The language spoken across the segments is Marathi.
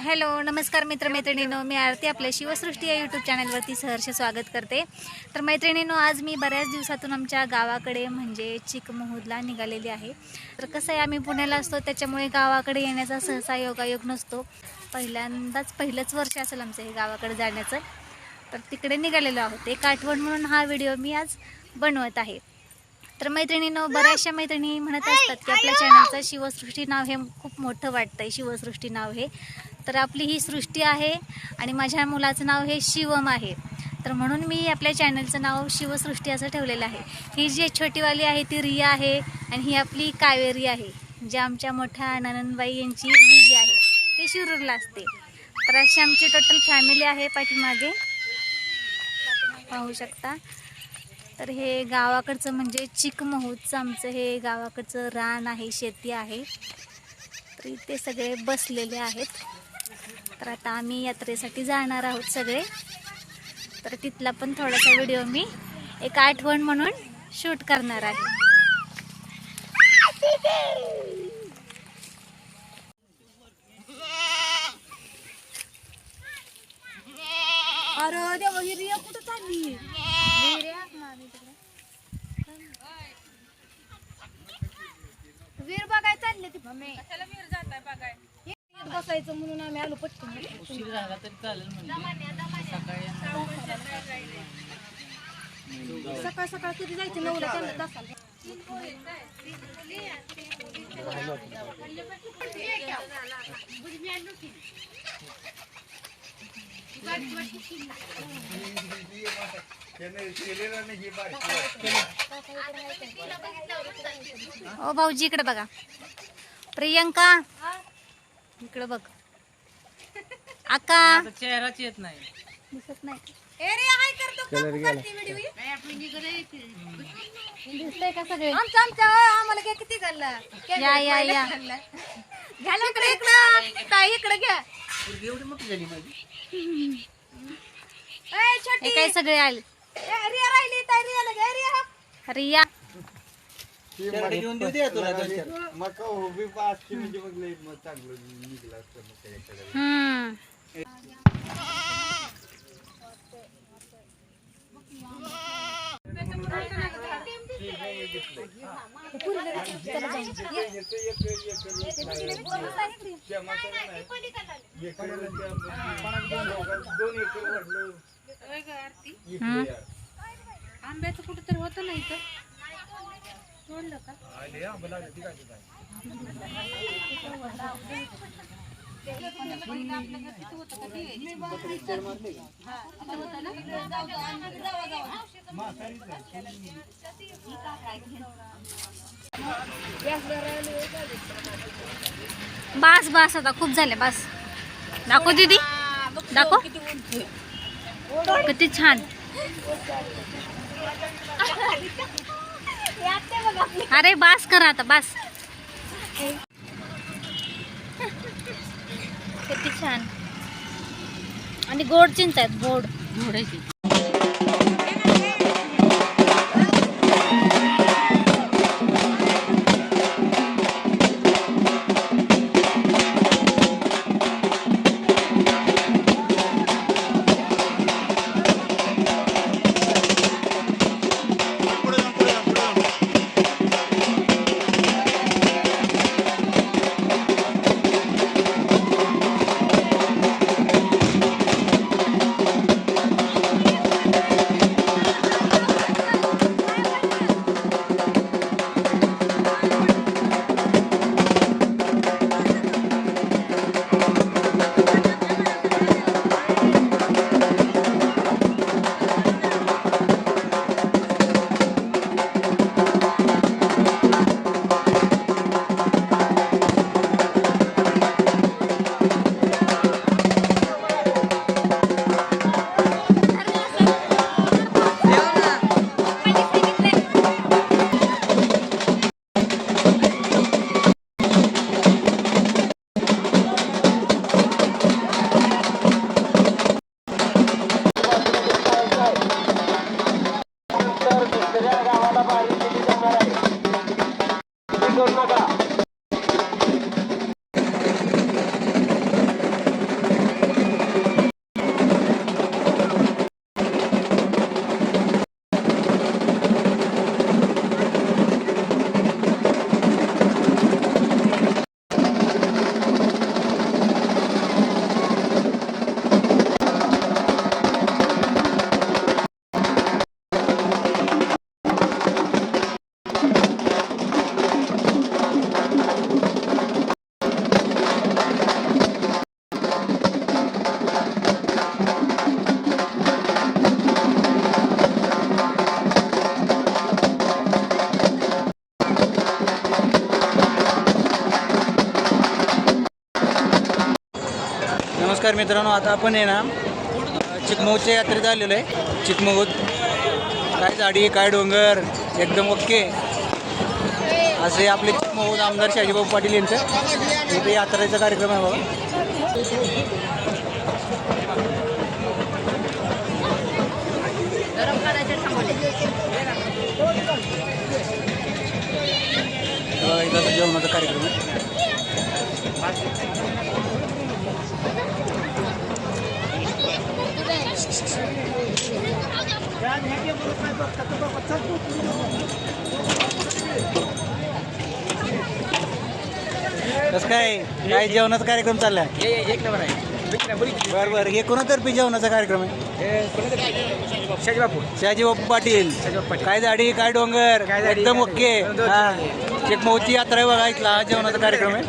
हॅलो नमस्कार मित्रमैत्रिणींनो, मी आरती आपल्या शिवसृष्टी या यूट्यूब चॅनलवरती सहर्ष स्वागत करते। तर मैत्रिणींनो, आज मी बऱ्याच दिवसातून आमच्या गावाकडे म्हणजे चिकमहूदला निघालेली आहे। तर कसं आहे, आम्ही पुण्याला असतो त्याच्यामुळे गावाकडे येण्याचा सहसा योगायोग नसतो। पहिलंच वर्ष असेल आमचं हे गावाकडे जाण्याचं, तर तिकडे निघालेलो आहोत। एक आठवण म्हणून हा व्हिडिओ मी आज बनवत आहे। तर मैत्रिणींनो, बऱ्याचशा मैत्रिणी म्हणत असतात की आपल्या चॅनलचं शिवसृष्टी नाव हे खूप मोठं वाटतंय, शिवसृष्टी नाव हे। तर आपली ही सृष्टी आहे आणि माझ्या मुलाचं नाव हे शिवम आहे, तर म्हणून मी आपल्या चॅनलचं नाव शिवसृष्टी असं ठेवलेलं आहे। ही जी छोटीवाली आहे ती रिया आहे आणि ही आपली कावेरी आहे, जी आमच्या मोठ्या ननंदबाई यांची मुलगी आहे, ते शिरूरला असते। तर अशी आमची टोटल फॅमिली आहे पाठीमागे पाहू शकता। तर हे गावाकडचं म्हणजे चिकमहूदचं आमचं हे गावाकडचं रान आहे, शेती आहे। तर इथे सगळे बसलेले आहेत। तर आता आम्ही यात्रेसाठी जाणार आहोत सगळे, तर तिथला पण थोडासा व्हिडिओ मी एक आठवण म्हणून शूट करणार आहे। अरे देवा, ही रिया कुठं चालली? वीर बघाय चालले ती मम्मी। कशाला वीर जाताय बघाय? बसायचं म्हणून आम्ही आलो पटकन। उशीर झाला तरी चालेल म्हणजे सकाळ सकाळ कधी जायचं? 9ला त्यांना तासाला। ओ भाऊजी इकडे बघा, प्रियंका इकडे बघ, आका चेहराच येत नाही, दिसत नाही, दिसतंय का सगळे? आम्हाला घ्या, किती घालला? या या या, घ्या इकडे, इकडे ताई, इकडे घ्या। एवढी मोठी झाली माझी। ए छोटी, हे काय सगळे आले। रिया राहिली, ताई रियाला घ्या। रिया रिया घेऊन देऊ दे तुला दोन चार. आंब्याचं कुठं तर होतं ना इथं, तोडलं का? बास बास, आता खूप झाले, बास। दाखव दीदी, दाखव किती छान। अरे बास करा आता, बास। किती छान आणि गोड चिंच आहेत, गोड गोडाची। नमस्कार मित्रांनो, आता आपण आहे ना चिकमौच्या यात्रेत आलेलो आहे. चिकमौत काय झाडी काय डोंगर एकदम ओके असे आपले चिकमौत आमदार शाजीभाऊ पाटील यांचं इथे यात्रेचा कार्यक्रम आहे बघा. इथं जेवणाचा कार्यक्रम आहे. कसं काय जेवणाचा कार्यक्रम चाललाय? एक नंबर आहे. बरं बरं, हे कोणातर्फे जेवणाचा कार्यक्रम आहे? शाजीबापू पाटील. काय झाडी काय डोंगर एकदम ओके. हा चिकमौची यात्रा आहे बघा, इथला जेवणाचा कार्यक्रम आहे.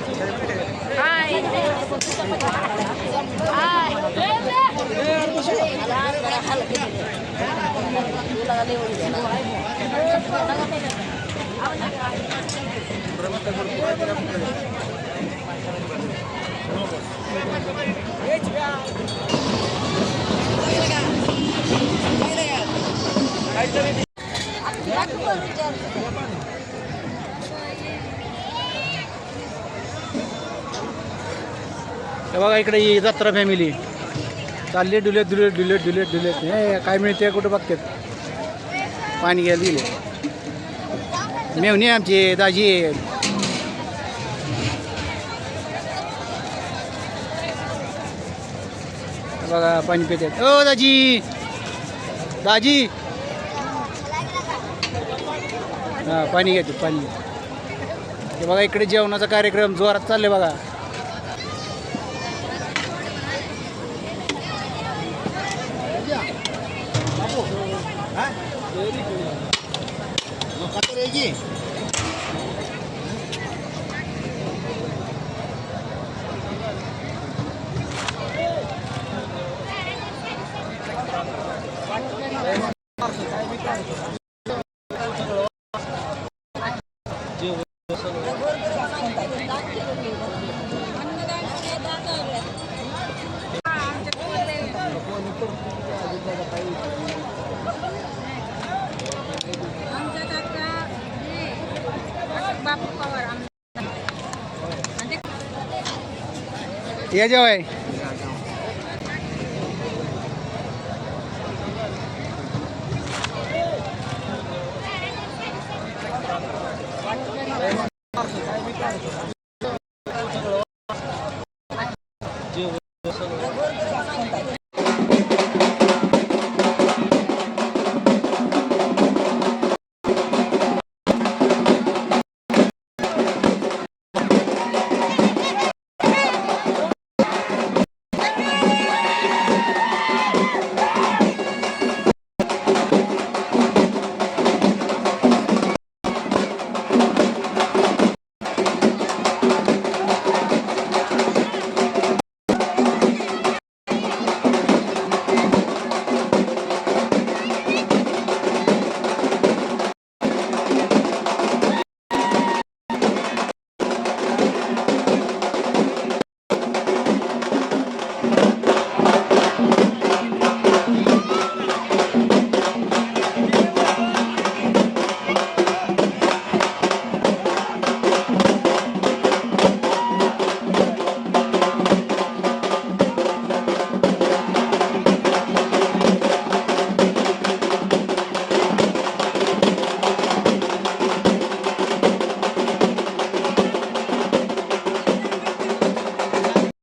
हे बघा इकडे ही जत्रा फॅमिली चालली डुलेत डुलेत डुलेत डुलेत डुलेत. हे काय मिळते कुठं बघतात. पाणी घ्यायला दिले मेवणी आमची दाजी. बघा पाणी पितात. ओ दाजी दाजी हां पाणी घेते पाणी. हे बघा इकडे जेवणाचा कार्यक्रम जोरात चालले बघा. या जेवाय.